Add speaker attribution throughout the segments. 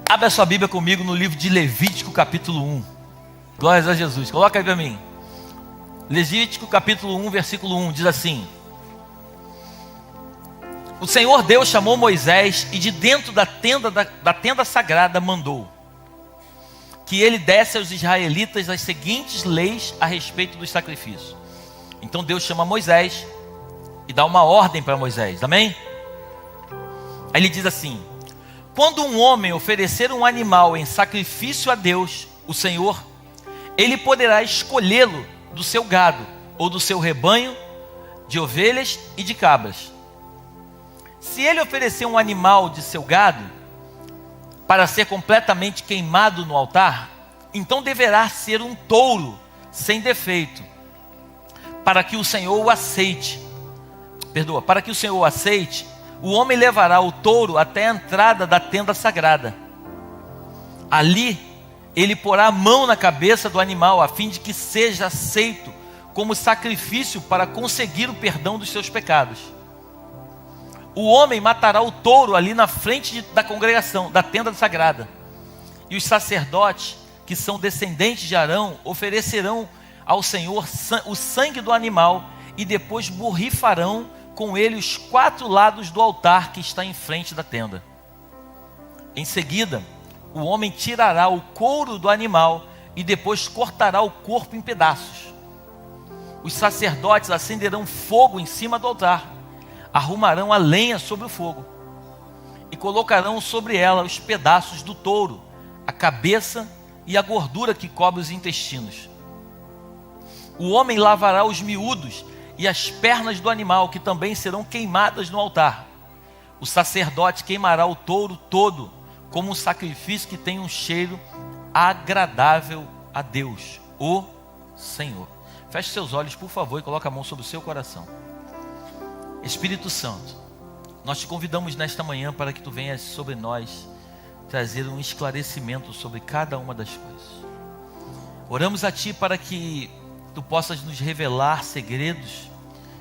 Speaker 1: Abra sua Bíblia comigo no livro de Levítico, capítulo 1. Glórias a Jesus. Coloca aí para mim. Levítico, capítulo 1, versículo 1, diz assim: O Senhor Deus chamou Moisés e de dentro da tenda sagrada mandou que ele desse aos israelitas as seguintes leis a respeito dos sacrifícios. Então Deus chama Moisés e dá uma ordem para Moisés, amém? Aí ele diz assim: quando um homem oferecer um animal em sacrifício a Deus, o Senhor, ele poderá escolhê-lo do seu gado ou do seu rebanho de ovelhas e de cabras. Se ele oferecer um animal de seu gado para ser completamente queimado no altar, então deverá ser um touro sem defeito, para que o Senhor o aceite. Para que o Senhor o aceite, o homem levará o touro até a entrada da tenda sagrada. Ali, ele porá a mão na cabeça do animal, a fim de que seja aceito como sacrifício para conseguir o perdão dos seus pecados. O homem matará o touro ali na frente da congregação, da tenda sagrada. E os sacerdotes, que são descendentes de Arão, oferecerão ao Senhor o sangue do animal e depois borrifarão com ele os 4 lados do altar que está em frente da tenda. Em seguida, o homem tirará o couro do animal e depois cortará o corpo em pedaços. Os sacerdotes acenderão fogo em cima do altar, arrumarão a lenha sobre o fogo e colocarão sobre ela os pedaços do touro, a cabeça e a gordura que cobre os intestinos. O homem lavará os miúdos e as pernas do animal, que também serão queimadas no altar. O sacerdote queimará o touro todo como um sacrifício que tem um cheiro agradável a Deus, o Senhor. Feche seus olhos, por favor, e coloque a mão sobre o seu coração. Espírito Santo, nós te convidamos nesta manhã para que tu venhas sobre nós trazer um esclarecimento sobre cada uma das coisas. Oramos a ti para que tu possas nos revelar segredos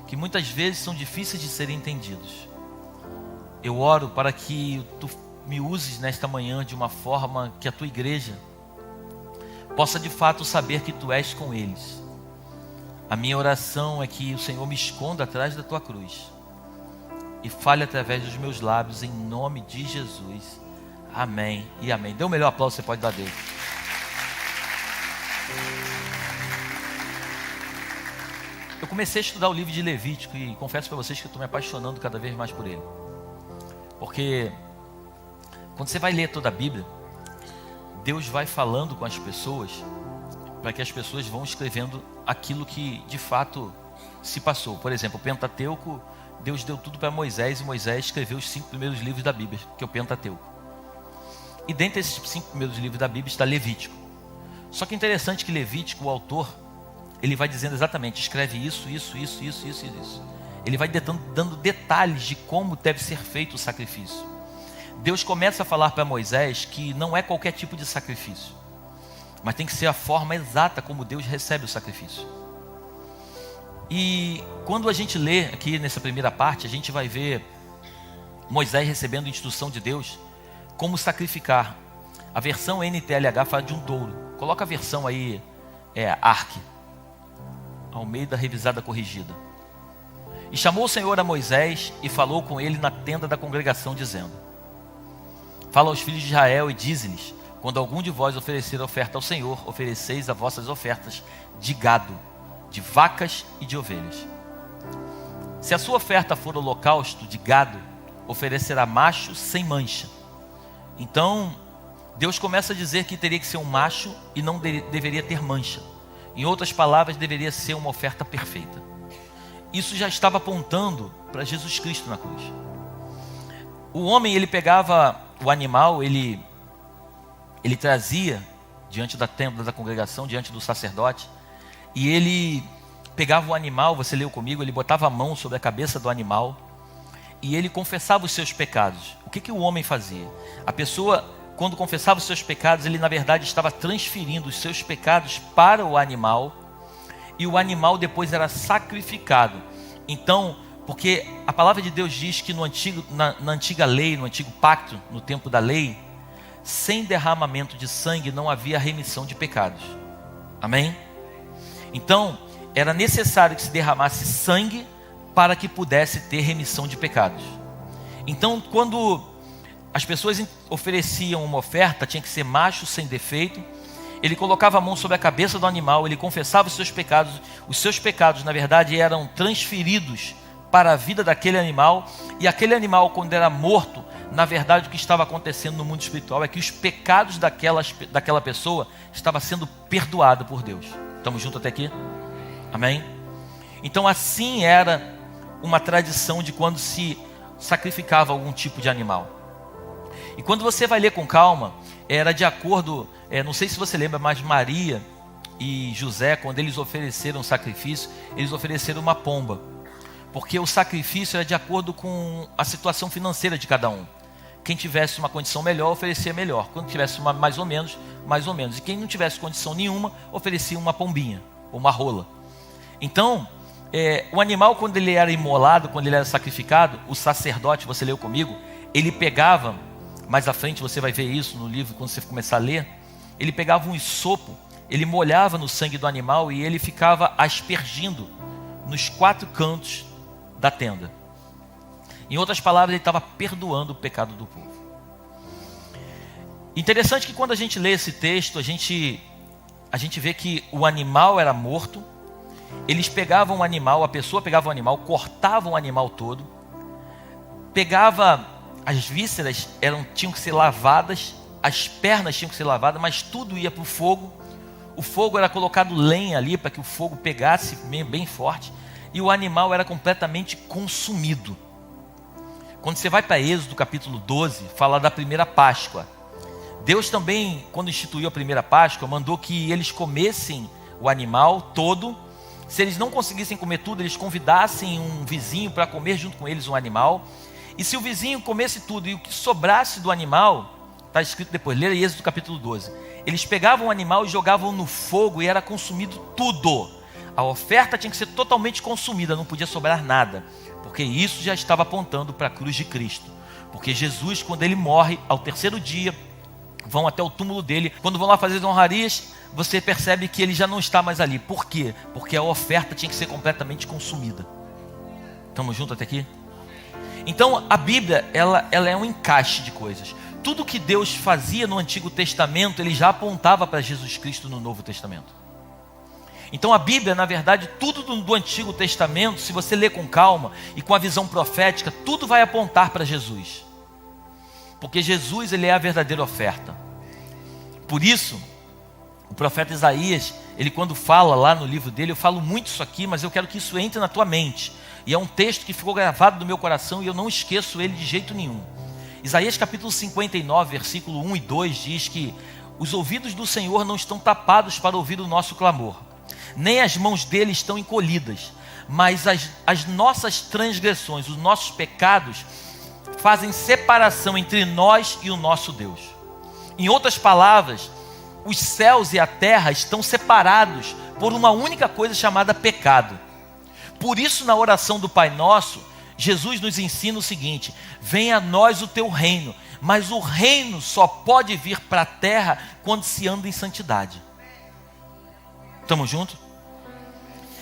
Speaker 1: que muitas vezes são difíceis de serem entendidos. Eu oro para que tu me uses nesta manhã de uma forma que a tua igreja possa de fato saber que tu és com eles. A minha oração é que o Senhor me esconda atrás da tua cruz e fale através dos meus lábios, em nome de Jesus. Amém e amém. Dê o melhor aplauso que você pode dar a Deus. Eu comecei a estudar o livro de Levítico e confesso para vocês que eu estou me apaixonando cada vez mais por ele. Porque quando você vai ler toda a Bíblia, Deus vai falando com as pessoas para que as pessoas vão escrevendo aquilo que de fato se passou. Por exemplo, o Pentateuco, Deus deu tudo para Moisés e Moisés escreveu os 5 primeiros livros da Bíblia, que é o Pentateuco. E dentre esses 5 primeiros livros da Bíblia está Levítico. Só que é interessante que Levítico, o autor, ele vai dizendo exatamente, escreve isso. Ele vai dando detalhes de como deve ser feito o sacrifício. Deus começa a falar para Moisés que não é qualquer tipo de sacrifício, mas tem que ser a forma exata como Deus recebe o sacrifício. E quando a gente lê aqui nessa primeira parte, a gente vai ver Moisés recebendo instrução de Deus como sacrificar. A versão NTLH fala de um touro. Coloca a versão aí, ARC, Almeida Revisada Corrigida. E chamou o Senhor a Moisés e falou com ele na tenda da congregação, dizendo: fala aos filhos de Israel e dize-lhes: quando algum de vós oferecer oferta ao Senhor, ofereceis as vossas ofertas de gado, de vacas e de ovelhas. Se a sua oferta for holocausto de gado, oferecerá macho sem mancha. Então, Deus começa a dizer que teria que ser um macho e não deveria ter mancha. Em outras palavras, deveria ser uma oferta perfeita. Isso já estava apontando para Jesus Cristo na cruz. O homem, ele pegava o animal, ele trazia diante da tenda da congregação, diante do sacerdote, e ele pegava o animal, você leu comigo, ele botava a mão sobre a cabeça do animal e ele confessava os seus pecados. O que o homem fazia? A pessoa, quando confessava os seus pecados, ele na verdade estava transferindo os seus pecados para o animal, e o animal depois era sacrificado. Então, porque a palavra de Deus diz que na antiga lei, no antigo pacto, no tempo da lei, sem derramamento de sangue não havia remissão de pecados. Amém? Então, era necessário que se derramasse sangue para que pudesse ter remissão de pecados. Então, quando as pessoas ofereciam uma oferta, tinha que ser macho, sem defeito. Ele colocava a mão sobre a cabeça do animal, ele confessava os seus pecados. Os seus pecados, na verdade, eram transferidos para a vida daquele animal. E aquele animal, quando era morto, na verdade, o que estava acontecendo no mundo espiritual é que os pecados daquela pessoa estavam sendo perdoados por Deus. Estamos juntos até aqui? Amém? Então, assim era uma tradição de quando se sacrificava algum tipo de animal. E quando você vai ler com calma, era de acordo, não sei se você lembra, mas Maria e José, quando eles ofereceram sacrifício, eles ofereceram uma pomba. Porque o sacrifício era de acordo com a situação financeira de cada um. Quem tivesse uma condição melhor, oferecia melhor. Quando tivesse uma mais ou menos, mais ou menos. E quem não tivesse condição nenhuma, oferecia uma pombinha, ou uma rola. Então, o animal, quando ele era imolado, quando ele era sacrificado, o sacerdote, você leu comigo, ele pegava, mais à frente você vai ver isso no livro, quando você começar a ler, ele pegava um hisopo, ele molhava no sangue do animal e ele ficava aspergindo nos 4 cantos da tenda. Em outras palavras, ele estava perdoando o pecado do povo. Interessante que quando a gente lê esse texto, a gente vê que o animal era morto. Eles pegavam o animal, a pessoa pegava o animal, cortavam o animal todo, pegava as vísceras, tinham que ser lavadas, as pernas tinham que ser lavadas, mas tudo ia para o fogo. O fogo era colocado lenha ali para que o fogo pegasse bem forte, e o animal era completamente consumido. Quando você vai para Êxodo capítulo 12, fala da primeira Páscoa. Deus também, quando instituiu a primeira Páscoa, mandou que eles comessem o animal todo. Se eles não conseguissem comer tudo, eles convidassem um vizinho para comer junto com eles um animal. E se o vizinho comesse tudo e o que sobrasse do animal, está escrito depois, leia Êxodo capítulo 12. Eles pegavam o animal e jogavam no fogo e era consumido tudo. A oferta tinha que ser totalmente consumida, não podia sobrar nada. Porque isso já estava apontando para a cruz de Cristo. Porque Jesus, quando ele morre, ao 3º dia, vão até o túmulo dele. Quando vão lá fazer as honrarias, você percebe que ele já não está mais ali. Por quê? Porque a oferta tinha que ser completamente consumida. Estamos juntos até aqui? Então a Bíblia, ela é um encaixe de coisas. Tudo que Deus fazia no Antigo Testamento, ele já apontava para Jesus Cristo no Novo Testamento. Então a Bíblia, na verdade, tudo do Antigo Testamento, se você ler com calma e com a visão profética, tudo vai apontar para Jesus. Porque Jesus, ele é a verdadeira oferta. Por isso, o profeta Isaías, ele quando fala lá no livro dele, eu falo muito isso aqui, mas eu quero que isso entre na tua mente. E é um texto que ficou gravado no meu coração e eu não esqueço ele de jeito nenhum. Isaías capítulo 59, versículo 1 e 2 diz que os ouvidos do Senhor não estão tapados para ouvir o nosso clamor, nem as mãos dele estão encolhidas, mas as nossas transgressões, os nossos pecados fazem separação entre nós e o nosso Deus. Em outras palavras, os céus e a terra estão separados por uma única coisa chamada pecado. Por isso, na oração do Pai Nosso, Jesus nos ensina o seguinte: venha a nós o teu reino, mas o reino só pode vir para a terra quando se anda em santidade. Estamos juntos?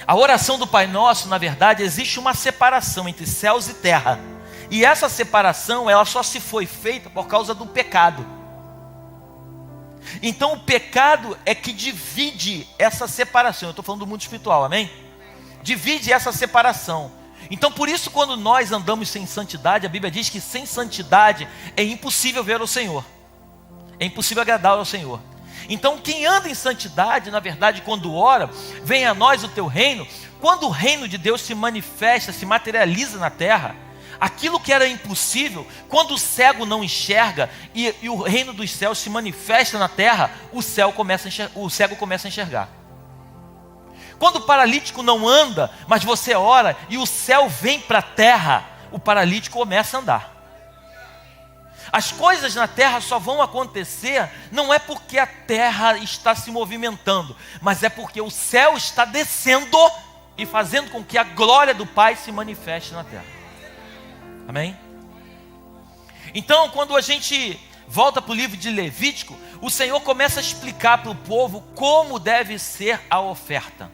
Speaker 1: A oração do Pai Nosso, na verdade, existe uma separação entre céus e terra. E essa separação, ela só se foi feita por causa do pecado. Então o pecado é que divide essa separação. Eu estou falando do mundo espiritual, amém? Divide essa separação. Então por isso, quando nós andamos sem santidade, a Bíblia diz que sem santidade é impossível ver o Senhor. É impossível agradar ao Senhor. Então quem anda em santidade, na verdade, quando ora, venha a nós o teu reino. Quando o reino de Deus se manifesta, se materializa na terra, aquilo que era impossível, quando o cego não enxerga e o reino dos céus se manifesta na terra, o cego começa a enxergar. Quando o paralítico não anda, mas você ora e o céu vem para a terra, o paralítico começa a andar. As coisas na terra só vão acontecer, não é porque a terra está se movimentando, mas é porque o céu está descendo e fazendo com que a glória do Pai se manifeste na terra. Amém? Então, quando a gente volta para o livro de Levítico, o Senhor começa a explicar para o povo como deve ser a oferta.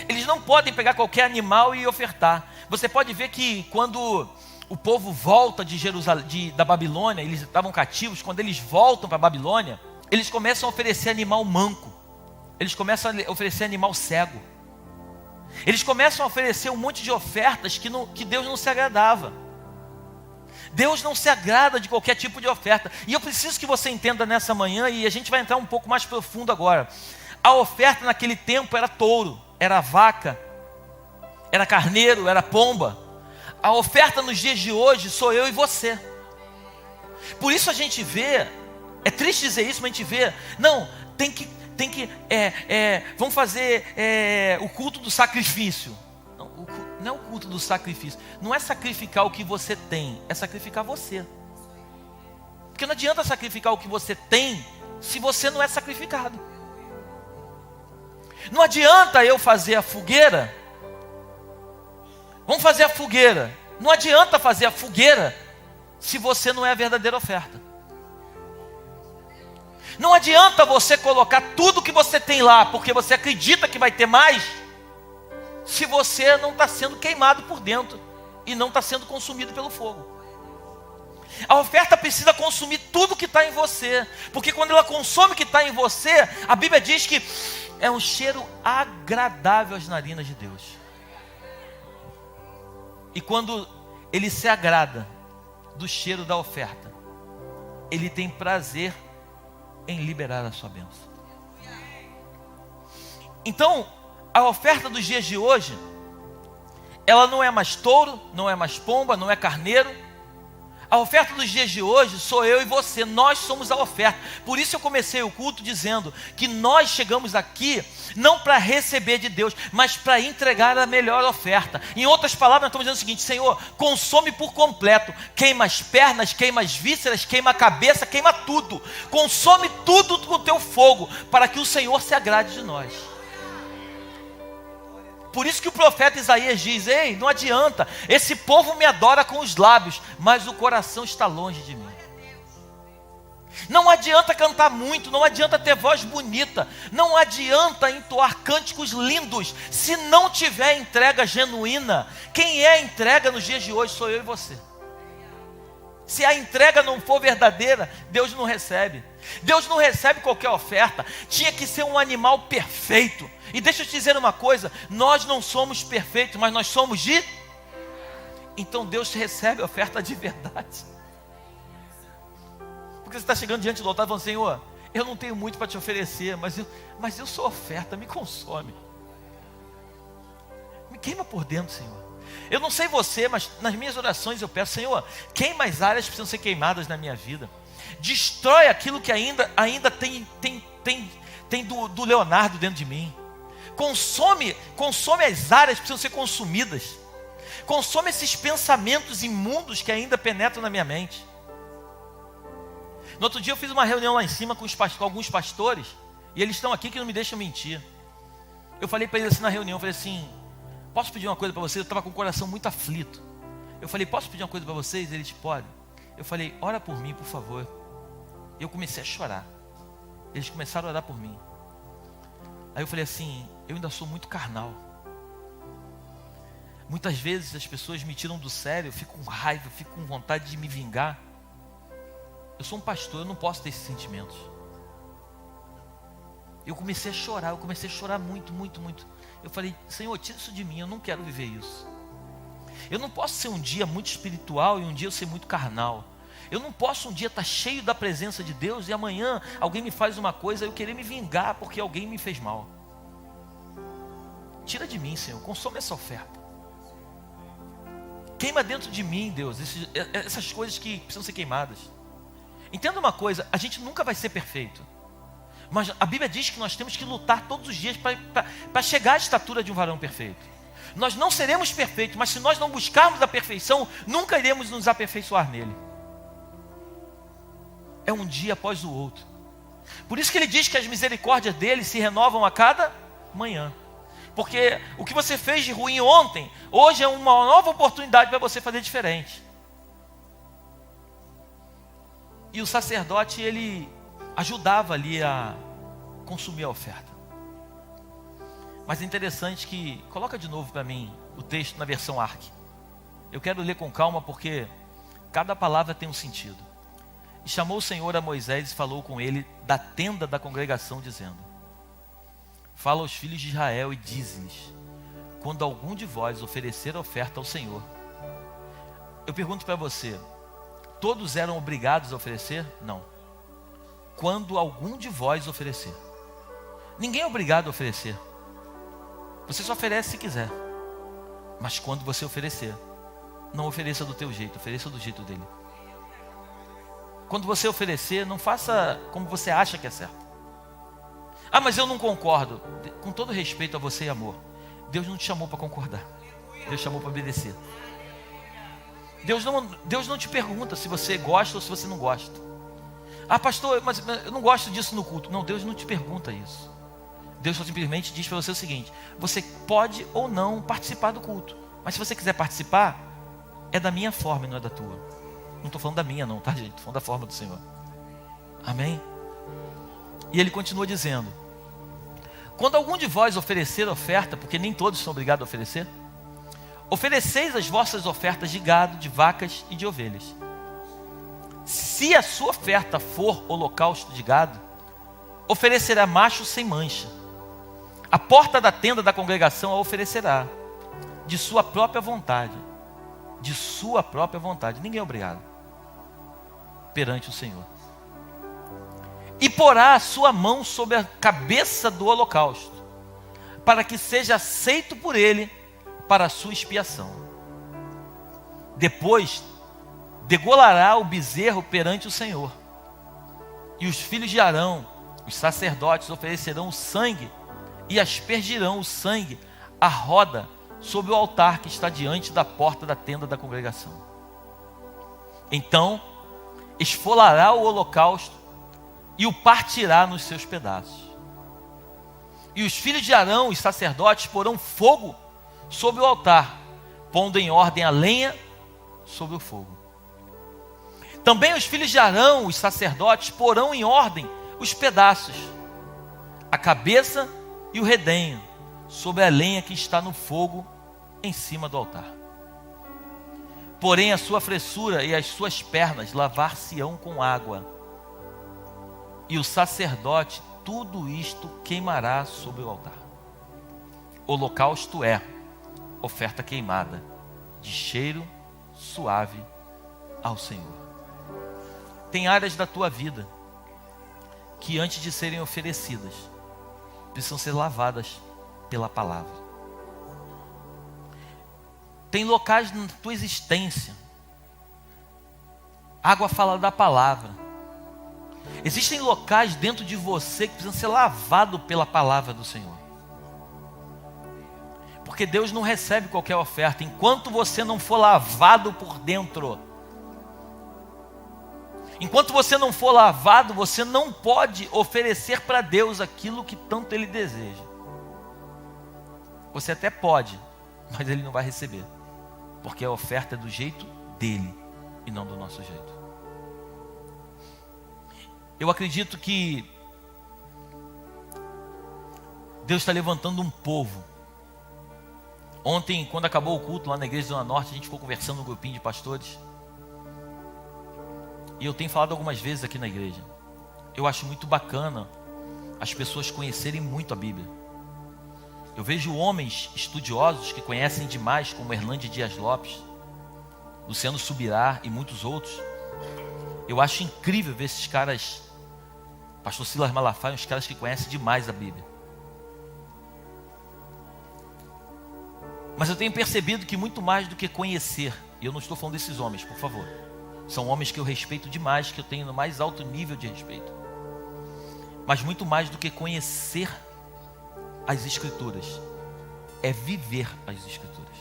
Speaker 1: Eles não podem pegar qualquer animal e ofertar. Você pode ver que quando o povo volta de Jerusalém, da Babilônia, eles estavam cativos, quando eles voltam para a Babilônia, eles começam a oferecer animal manco, eles começam a oferecer animal cego, eles começam a oferecer um monte de ofertas que Deus não se agradava. Deus não se agrada de qualquer tipo de oferta. E eu preciso que você entenda nessa manhã, e a gente vai entrar um pouco mais profundo agora. A oferta naquele tempo era touro, era vaca, era carneiro, era pomba. A oferta nos dias de hoje sou eu e você. Por isso a gente vê, é triste dizer isso, mas a gente vê, não, vamos fazer o culto do sacrifício. Não é o culto do sacrifício, não é sacrificar o que você tem, é sacrificar você. Porque não adianta sacrificar o que você tem se você não é sacrificado. Não adianta eu fazer a fogueira. Vamos fazer a fogueira. Não adianta fazer a fogueira se você não é a verdadeira oferta. Não adianta você colocar tudo que você tem lá, porque você acredita que vai ter mais, se você não está sendo queimado por dentro e não está sendo consumido pelo fogo. A oferta precisa consumir tudo que está em você, porque quando ela consome o que está em você, a Bíblia diz que é um cheiro agradável às narinas de Deus. E quando Ele se agrada do cheiro da oferta, Ele tem prazer em liberar a sua bênção. Então, a oferta dos dias de hoje, ela não é mais touro, não é mais pomba, não é carneiro. A oferta dos dias de hoje sou eu e você, nós somos a oferta. Por isso eu comecei o culto dizendo que nós chegamos aqui não para receber de Deus, mas para entregar a melhor oferta. Em outras palavras, nós estamos dizendo o seguinte: Senhor, consome por completo, queima as pernas, queima as vísceras, queima a cabeça, queima tudo, consome tudo com o teu fogo, para que o Senhor se agrade de nós. Por isso que o profeta Isaías diz: ei, não adianta, esse povo me adora com os lábios, mas o coração está longe de mim. Não adianta cantar muito, não adianta ter voz bonita, não adianta entoar cânticos lindos, se não tiver entrega genuína. Quem é a entrega nos dias de hoje sou eu e você. Se a entrega não for verdadeira, Deus não recebe. Deus não recebe qualquer oferta. Tinha que ser um animal perfeito. E deixa eu te dizer uma coisa: nós não somos perfeitos, mas nós somos de... Então Deus recebe a oferta de verdade. Porque você está chegando diante do altar falando: Senhor, eu não tenho muito para te oferecer, mas eu sou oferta, me consome. Me queima por dentro, Senhor. Eu não sei você, mas nas minhas orações eu peço: Senhor, queima as áreas que precisam ser queimadas na minha vida. Destrói aquilo que ainda tem do Leonardo dentro de mim. Consome as áreas que precisam ser consumidas. Consome esses pensamentos imundos que ainda penetram na minha mente. No outro dia eu fiz uma reunião lá em cima com alguns pastores, e eles estão aqui que não me deixam mentir. Eu falei para eles assim na reunião, eu falei assim: posso pedir uma coisa para vocês? Eu estava com o coração muito aflito. Eu falei: posso pedir uma coisa para vocês? Eles: podem. Eu falei: ora por mim, por favor. Eu comecei a chorar. Eles começaram a orar por mim. Aí eu falei assim: eu ainda sou muito carnal. Muitas vezes as pessoas me tiram do sério, eu fico com raiva, eu fico com vontade de me vingar. Eu sou um pastor, eu não posso ter esses sentimentos. Eu comecei a chorar muito, muito, muito. Eu falei: Senhor, tira isso de mim, eu não quero viver isso. Eu não posso ser um dia muito espiritual e um dia eu ser muito carnal. Eu não posso um dia estar cheio da presença de Deus e amanhã alguém me faz uma coisa e eu querer me vingar porque alguém me fez mal. Tira de mim, Senhor, consome essa oferta. Queima dentro de mim, Deus, essas coisas que precisam ser queimadas. Entenda uma coisa: a gente nunca vai ser perfeito, mas a Bíblia diz que nós temos que lutar todos os dias para chegar à estatura de um varão perfeito. Nós não seremos perfeitos, mas se nós não buscarmos a perfeição, nunca iremos nos aperfeiçoar nele. É um dia após o outro. Por isso que ele diz que as misericórdias dele se renovam a cada manhã. Porque o que você fez de ruim ontem, hoje é uma nova oportunidade para você fazer diferente. E o sacerdote, ele ajudava ali a consumir a oferta. Mas é interessante que, coloca de novo para mim o texto na versão ARC. Eu quero ler com calma porque cada palavra tem um sentido. E chamou o Senhor a Moisés e falou com ele da tenda da congregação, dizendo: fala aos filhos de Israel e diz-lhes: quando algum de vós oferecer oferta ao Senhor. Eu pergunto para você, todos eram obrigados a oferecer? Não. Quando algum de vós oferecer. Ninguém é obrigado a oferecer. Você só oferece se quiser. Mas quando você oferecer, não ofereça do teu jeito, ofereça do jeito dele. Quando você oferecer, não faça como você acha que é certo. Ah, mas eu não concordo. Com todo respeito a você e amor, Deus não te chamou para concordar. Deus chamou para obedecer. Deus não te pergunta se você gosta ou se você não gosta. Ah, pastor, mas eu não gosto disso no culto. Não, Deus não te pergunta isso. Deus só simplesmente diz para você o seguinte: você pode ou não participar do culto, mas se você quiser participar, é da minha forma e não é da tua. Não estou falando da minha não, tá, gente? Estou falando da forma do Senhor. Amém? E ele continua dizendo: quando algum de vós oferecer oferta, porque nem todos são obrigados a oferecer, ofereceis as vossas ofertas de gado, de vacas e de ovelhas. Se a sua oferta for holocausto de gado, oferecerá macho sem mancha. A porta da tenda da congregação a oferecerá, de sua própria vontade. De sua própria vontade. Ninguém é obrigado. Perante o Senhor. E porá a sua mão sobre a cabeça do holocausto, para que seja aceito por ele para a sua expiação. Depois degolará o bezerro perante o Senhor. E os filhos de Arão, os sacerdotes, oferecerão o sangue e aspergirão o sangue à roda sobre o altar que está diante da porta da tenda da congregação. Então esfolará o holocausto e o partirá nos seus pedaços. E os filhos de Arão, os sacerdotes, porão fogo sobre o altar, pondo em ordem a lenha sobre o fogo. Também os filhos de Arão, os sacerdotes, porão em ordem os pedaços, a cabeça e o redenho, sobre a lenha que está no fogo em cima do altar. Porém a sua fressura e as suas pernas lavar-se-ão com água, e o sacerdote tudo isto queimará sobre o altar. Holocausto é oferta queimada, de cheiro suave ao Senhor. Tem áreas da tua vida que antes de serem oferecidas, precisam ser lavadas pela palavra. Tem locais na tua existência, água fala da palavra. Existem locais dentro de você que precisam ser lavados pela palavra do Senhor. Porque Deus não recebe qualquer oferta enquanto você não for lavado por dentro. Enquanto você não for lavado, você não pode oferecer para Deus aquilo que tanto Ele deseja. Você até pode, mas Ele não vai receber. Porque a oferta é do jeito dEle e não do nosso jeito. Eu acredito que Deus está levantando um povo. Ontem, quando acabou o culto lá na igreja Zona Norte, a gente ficou conversando no grupinho de pastores. E eu tenho falado algumas vezes aqui na igreja. Eu acho muito bacana as pessoas conhecerem muito a Bíblia. Eu vejo homens estudiosos que conhecem demais, como Hernande Dias Lopes, Luciano Subirá e muitos outros. Eu acho incrível ver esses caras, Pastor Silas Malafaia, uns caras que conhecem demais a Bíblia. Mas eu tenho percebido que muito mais do que conhecer, e eu não estou falando desses homens, por favor, são homens que eu respeito demais, que eu tenho no mais alto nível de respeito. Mas muito mais do que conhecer as Escrituras, é viver as Escrituras.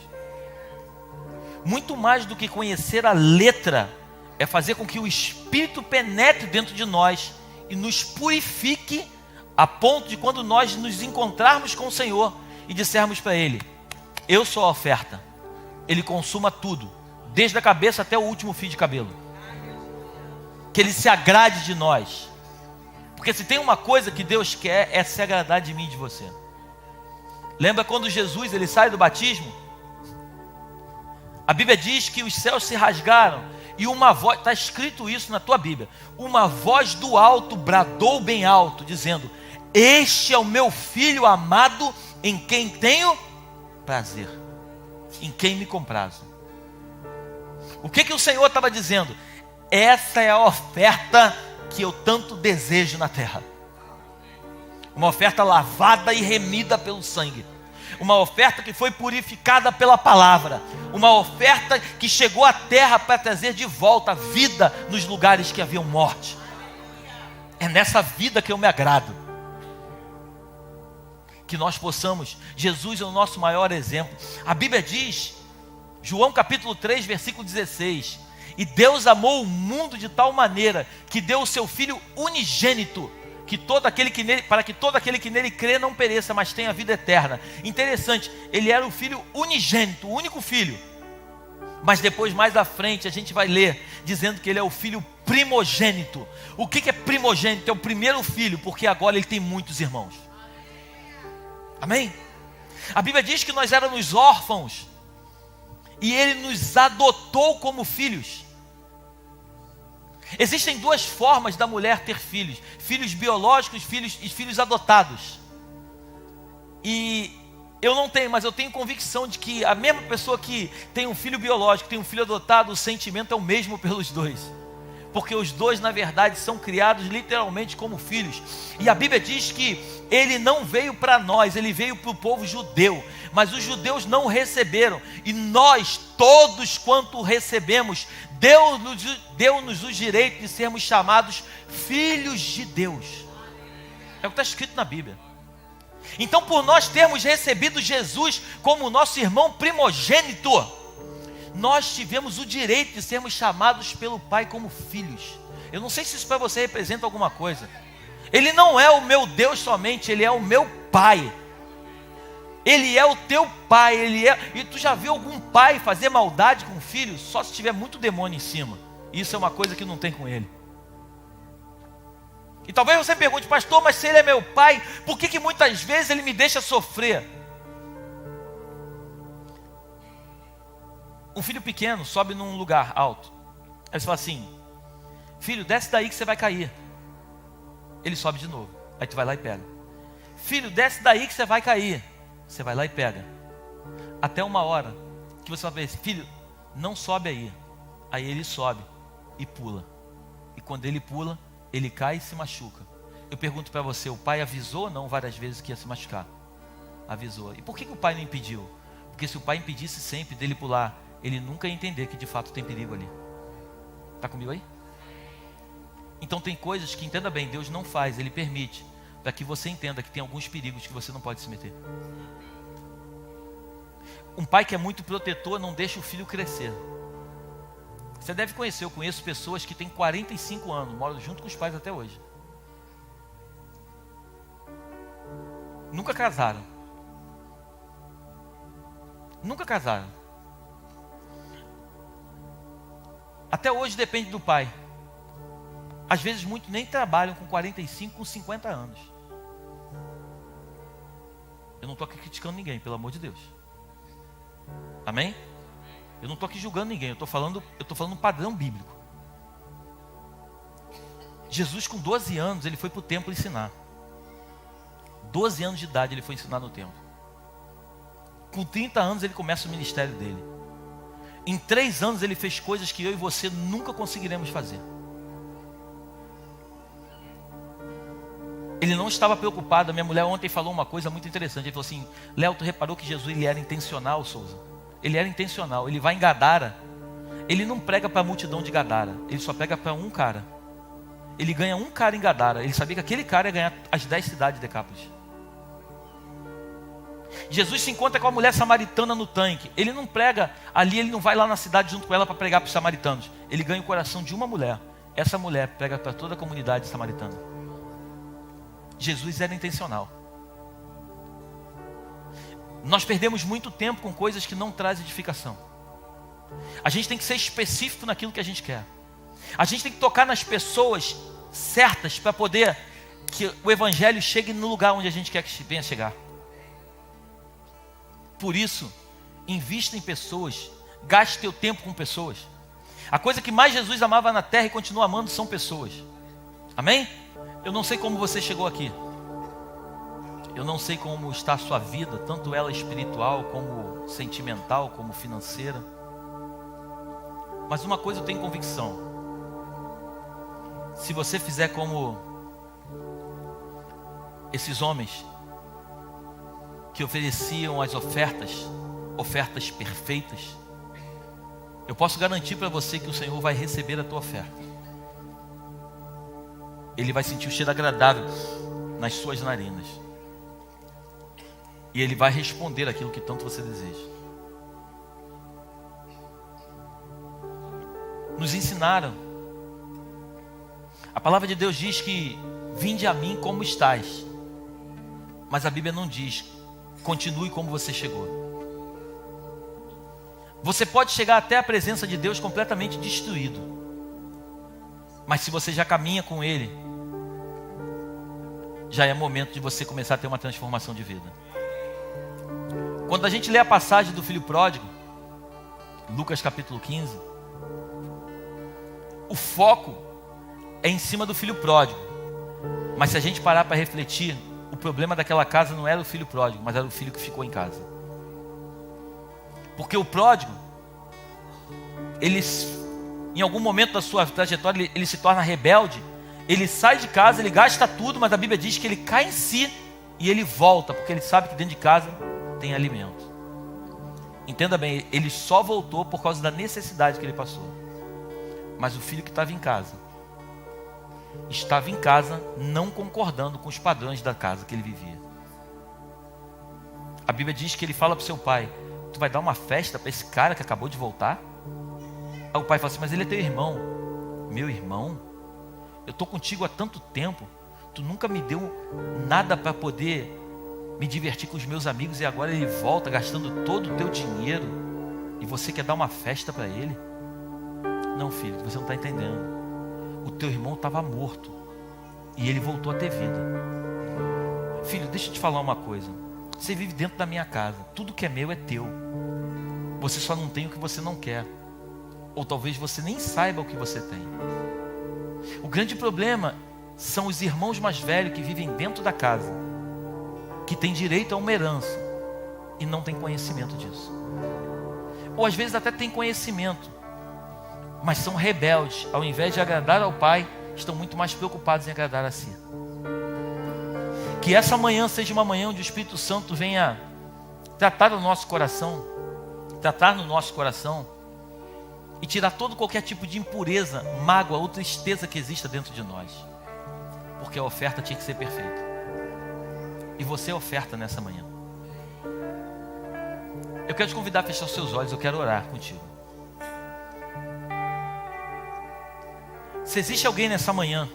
Speaker 1: Muito mais do que conhecer a letra, é fazer com que o Espírito penetre dentro de nós e nos purifique, a ponto de quando nós nos encontrarmos com o Senhor e dissermos para Ele: eu sou a oferta, Ele consuma tudo, desde a cabeça até o último fio de cabelo. que Ele se agrade de nós. Porque se tem uma coisa que Deus quer, é se agradar de mim e de você. Lembra quando Jesus ele sai do batismo? A Bíblia diz que os céus se rasgaram e uma voz, está escrito isso na tua Bíblia, uma voz do alto bradou bem alto, dizendo: este é o meu filho amado, em quem tenho prazer, em quem me comprazo. O que o Senhor estava dizendo? Essa é a oferta que eu tanto desejo na terra. Uma oferta lavada e remida pelo sangue. Uma oferta que foi purificada pela palavra. Uma oferta que chegou à terra para trazer de volta a vida nos lugares que haviam morte. É nessa vida que eu me agrado. Que nós possamos, Jesus é o nosso maior exemplo. A Bíblia diz, João capítulo 3, versículo 16: e Deus amou o mundo de tal maneira que deu o seu Filho unigênito, para que todo aquele que nele crê não pereça, mas tenha vida eterna. Interessante, ele era o Filho unigênito, o único filho. Mas depois, mais à frente, a gente vai ler, dizendo que ele é o Filho primogênito. O que é primogênito? É o primeiro filho, porque agora ele tem muitos irmãos. Amém? A Bíblia diz que nós éramos órfãos, e ele nos adotou como filhos. Existem duas formas da mulher ter filhos: filhos biológicos e filhos adotados. E eu não tenho, mas eu tenho convicção de que a mesma pessoa que tem um filho biológico, tem um filho adotado, o sentimento é o mesmo pelos dois. Porque os dois, na verdade, são criados literalmente como filhos. E a Bíblia diz que ele não veio para nós, ele veio para o povo judeu. Mas os judeus não o receberam. E nós, todos quanto recebemos, deu-nos o direito de sermos chamados filhos de Deus. É o que está escrito na Bíblia. Então, por nós termos recebido Jesus como nosso irmão primogênito, nós tivemos o direito de sermos chamados pelo Pai como filhos. Eu não sei se isso para você representa alguma coisa. Ele não é o meu Deus somente, Ele é o meu Pai. Ele é o teu Pai. E tu já viu algum pai fazer maldade com o filho? Só se tiver muito demônio em cima. Isso é uma coisa que não tem com ele. E talvez você pergunte: pastor, mas se ele é meu pai, por que muitas vezes ele me deixa sofrer? Um filho pequeno sobe num lugar alto. Aí você fala assim: filho, desce daí que você vai cair. Ele sobe de novo. Aí tu vai lá e pega. Filho, desce daí que você vai cair. Você vai lá e pega. Até uma hora que você vai ver: filho, não sobe aí. Aí ele sobe e pula. E quando ele pula, ele cai e se machuca. Eu pergunto para você: o pai avisou ou não várias vezes que ia se machucar? Avisou. E por que o pai não impediu? Porque se o pai impedisse sempre dele pular, ele nunca ia entender que de fato tem perigo ali. Está comigo aí? Então tem coisas que, entenda bem, Deus não faz, Ele permite, para que você entenda que tem alguns perigos que você não pode se meter. Um pai que é muito protetor não deixa o filho crescer. Você deve conhecer, eu conheço pessoas que têm 45 anos, moram junto com os pais até hoje. Nunca casaram. Nunca casaram. Até hoje depende do pai. Às vezes muitos nem trabalham com 45, com 50 anos. Eu não estou aqui criticando ninguém, pelo amor de Deus. Amém? Eu não estou aqui julgando ninguém, eu estou falando um padrão bíblico. Jesus com 12 anos, ele foi para o templo ensinar. 12 anos de idade ele foi ensinar no templo. Com 30 anos ele começa o ministério dele. Em 3 anos ele fez coisas que eu e você nunca conseguiremos fazer. Ele não estava preocupado. A minha mulher ontem falou uma coisa muito interessante. Ele falou assim: Léo, tu reparou que Jesus ele era intencional, Souza? Ele era intencional. Ele vai em Gadara. Ele não prega para a multidão de Gadara. Ele só prega para um cara. Ele ganha um cara em Gadara. Ele sabia que aquele cara ia ganhar as 10 cidades de Decápolis. Jesus se encontra com a mulher samaritana no tanque. Ele não prega ali, ele não vai lá na cidade junto com ela para pregar para os samaritanos. Ele ganha o coração de uma mulher. Essa mulher prega para toda a comunidade samaritana. Jesus era intencional. Nós perdemos muito tempo com coisas que não trazem edificação. A gente tem que ser específico naquilo que a gente quer. A gente tem que tocar nas pessoas certas para poder que o evangelho chegue no lugar onde a gente quer que venha chegar. Por isso, invista em pessoas, gaste teu tempo com pessoas. A coisa que mais Jesus amava na terra e continua amando são pessoas. Amém? Eu não sei como você chegou aqui. Eu não sei como está a sua vida, tanto ela espiritual, como sentimental, como financeira. Mas uma coisa eu tenho convicção. Se você fizer como esses homens que ofereciam as ofertas perfeitas, eu posso garantir para você que o Senhor vai receber a tua oferta. Ele vai sentir o cheiro agradável nas suas narinas. E Ele vai responder aquilo que tanto você deseja. Nos ensinaram. A palavra de Deus diz que vinde a mim como estás. Mas a Bíblia não diz, continue como você chegou. Você pode chegar até a presença de Deus completamente destruído. Mas se você já caminha com Ele, já é momento de você começar a ter uma transformação de vida. Quando a gente lê a passagem do filho pródigo, Lucas capítulo 15, o foco é em cima do filho pródigo. Mas se a gente parar para refletir, o problema daquela casa não era o filho pródigo, mas era o filho que ficou em casa. Porque o pródigo, ele, em algum momento da sua trajetória, ele se torna rebelde. Ele sai de casa, ele gasta tudo, mas a Bíblia diz que ele cai em si e ele volta, porque ele sabe que dentro de casa tem alimento. Entenda bem, ele só voltou por causa da necessidade que ele passou. Mas o filho que estava em casa não concordando com os padrões da casa que ele vivia. A Bíblia diz que ele fala para o seu pai: tu vai dar uma festa para esse cara que acabou de voltar? Aí o pai fala assim: mas ele é teu irmão. Meu irmão? Eu estou contigo há tanto tempo, tu nunca me deu nada para poder me divertir com os meus amigos, e agora ele volta gastando todo o teu dinheiro e você quer dar uma festa para ele? Não, filho, você não está entendendo. O teu irmão estava morto e ele voltou a ter vida. Filho, deixa eu te falar uma coisa. Você vive dentro da minha casa, tudo que é meu é teu. Você só não tem o que você não quer, ou talvez você nem saiba o que você tem. O grande problema são os irmãos mais velhos que vivem dentro da casa, que têm direito a uma herança e não têm conhecimento disso. Ou às vezes até têm conhecimento, mas são rebeldes. Ao invés de agradar ao Pai, estão muito mais preocupados em agradar a si. Que essa manhã seja uma manhã onde o Espírito Santo venha tratar no nosso coração e tirar qualquer tipo de impureza, mágoa ou tristeza que exista dentro de nós. Porque a oferta tinha que ser perfeita. E você é oferta nessa manhã. Eu quero te convidar a fechar os seus olhos, eu quero orar contigo. Se existe alguém nessa manhã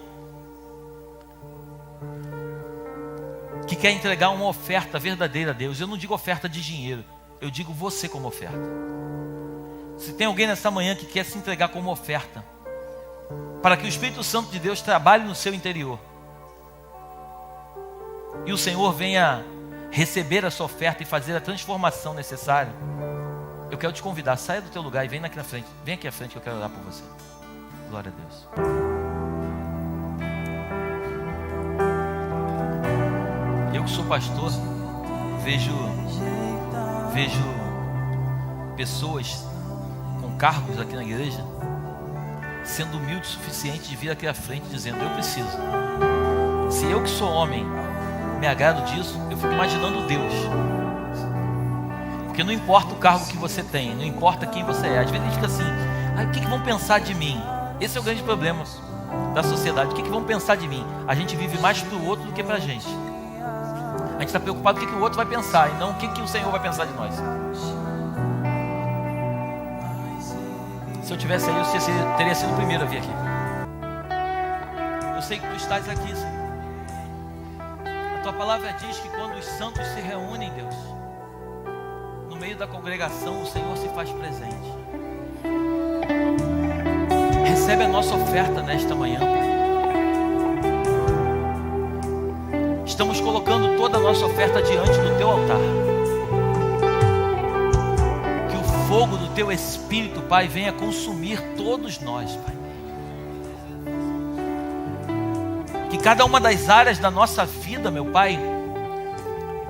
Speaker 1: que quer entregar uma oferta verdadeira a Deus, eu não digo oferta de dinheiro, eu digo você como oferta. Se tem alguém nessa manhã que quer se entregar como oferta, para que o Espírito Santo de Deus trabalhe no seu interior, e o Senhor venha receber a sua oferta e fazer a transformação necessária, eu quero te convidar, saia do teu lugar e vem aqui na frente. Vem aqui à frente que eu quero orar por você. Glória a Deus. Eu que sou pastor, vejo pessoas com cargos aqui na igreja sendo humilde o suficiente de vir aqui à frente dizendo: eu preciso. Se eu que sou homem me agrado disso, eu fico imaginando Deus. Porque não importa o cargo que você tem, não importa quem você é. Às vezes a gente fica assim: o que vão pensar de mim? Esse é o grande problema da sociedade. O que vão pensar de mim? A gente vive mais para o outro do que para a gente. A gente está preocupado com o que o outro vai pensar, e não o que o Senhor vai pensar de nós. Se eu tivesse aí, eu teria sido o primeiro a vir aqui. Eu sei que tu estás aqui, Senhor. A tua palavra diz que quando os santos se reúnem, Deus, no meio da congregação, o Senhor se faz presente. Recebe a nossa oferta nesta manhã, Pai. Estamos colocando toda a nossa oferta diante do Teu altar. Que o fogo do Teu Espírito, Pai, venha consumir todos nós, Pai. Que cada uma das áreas da nossa vida, meu Pai,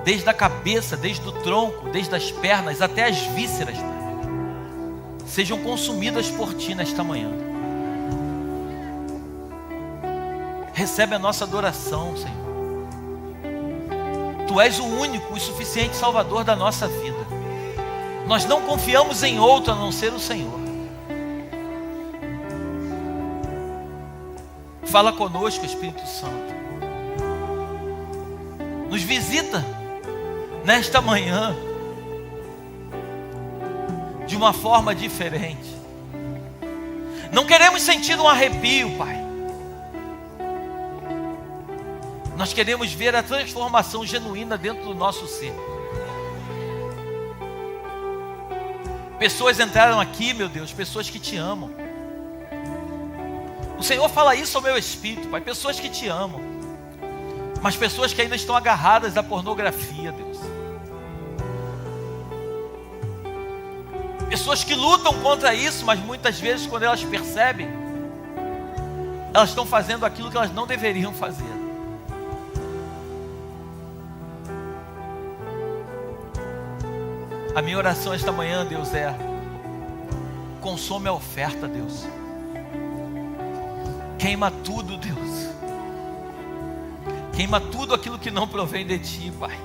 Speaker 1: desde a cabeça, desde o tronco, desde as pernas até as vísceras, Pai, sejam consumidas por Ti nesta manhã. Recebe a nossa adoração, Senhor. Tu és o único e suficiente Salvador da nossa vida. Nós não confiamos em outro a não ser o Senhor. Fala conosco, Espírito Santo. Nos visita nesta manhã de uma forma diferente. Não queremos sentir um arrepio, Pai. Nós queremos ver a transformação genuína dentro do nosso ser. Pessoas entraram aqui, meu Deus, pessoas que Te amam. O Senhor fala isso ao meu espírito, Pai. Pessoas que Te amam, mas pessoas que ainda estão agarradas à pornografia, Deus. Pessoas que lutam contra isso, mas muitas vezes quando elas percebem, elas estão fazendo aquilo que elas não deveriam fazer. A minha oração esta manhã, Deus, é: consome a oferta, Deus. Queima tudo, Deus. Queima tudo aquilo que não provém de Ti, Pai.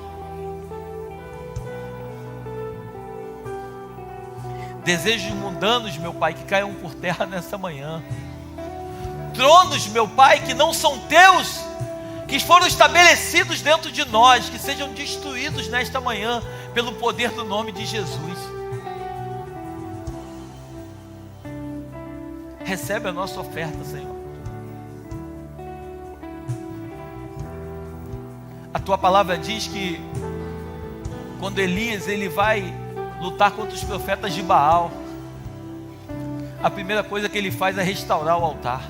Speaker 1: Desejos mundanos, meu Pai, que caiam por terra nessa manhã. Tronos, meu Pai, que não são Teus, que foram estabelecidos dentro de nós, que sejam destruídos nesta manhã, pelo poder do nome de Jesus. Recebe a nossa oferta, Senhor. A Tua palavra diz que quando Elias ele vai lutar contra os profetas de Baal, a primeira coisa que ele faz é restaurar o altar.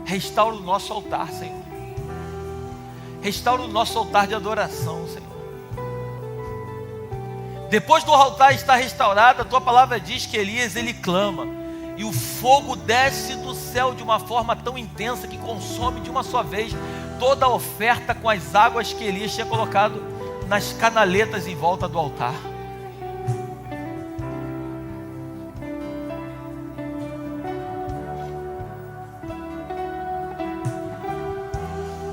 Speaker 1: Restaura o nosso altar, Senhor. Restaura o nosso altar de adoração, Senhor. Depois do altar estar restaurado, a Tua palavra diz que Elias ele clama, e o fogo desce do céu de uma forma tão intensa que consome de uma só vez toda a oferta com as águas que Elias tinha colocado nas canaletas em volta do altar.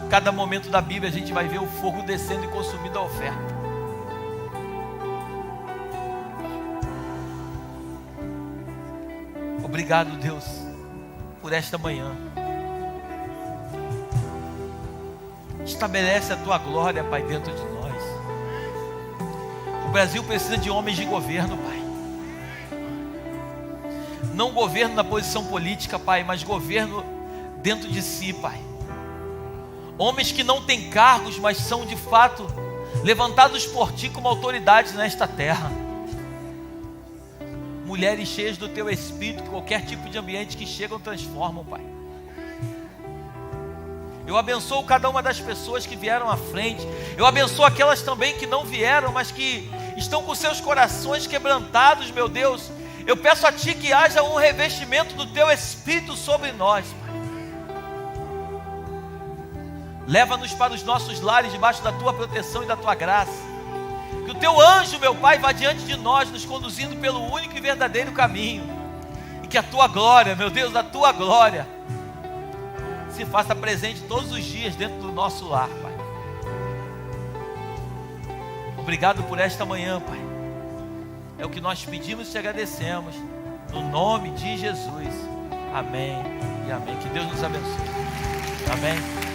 Speaker 1: Cada momento da Bíblia a gente vai ver o fogo descendo e consumindo a oferta. Obrigado, Deus, por esta manhã. Estabelece a Tua glória, Pai, dentro de nós. O Brasil precisa de homens de governo, Pai. Não governo na posição política, Pai, mas governo dentro de si, Pai. Homens que não têm cargos, mas são de fato levantados por Ti como autoridades nesta terra. Mulheres cheias do Teu Espírito, que qualquer tipo de ambiente que chegam transformam, Pai. Eu abençoo cada uma das pessoas que vieram à frente. Eu abençoo aquelas também que não vieram, mas que estão com seus corações quebrantados, meu Deus. Eu peço a Ti que haja um revestimento do Teu Espírito sobre nós, Pai. Leva-nos para os nossos lares debaixo da Tua proteção e da Tua graça. Que o Teu anjo, meu Pai, vá diante de nós, nos conduzindo pelo único e verdadeiro caminho. E que a Tua glória, meu Deus, a Tua glória se faça presente todos os dias dentro do nosso lar, Pai. Obrigado por esta manhã, Pai. É o que nós pedimos e te agradecemos. No nome de Jesus. Amém e amém. Que Deus nos abençoe. Amém.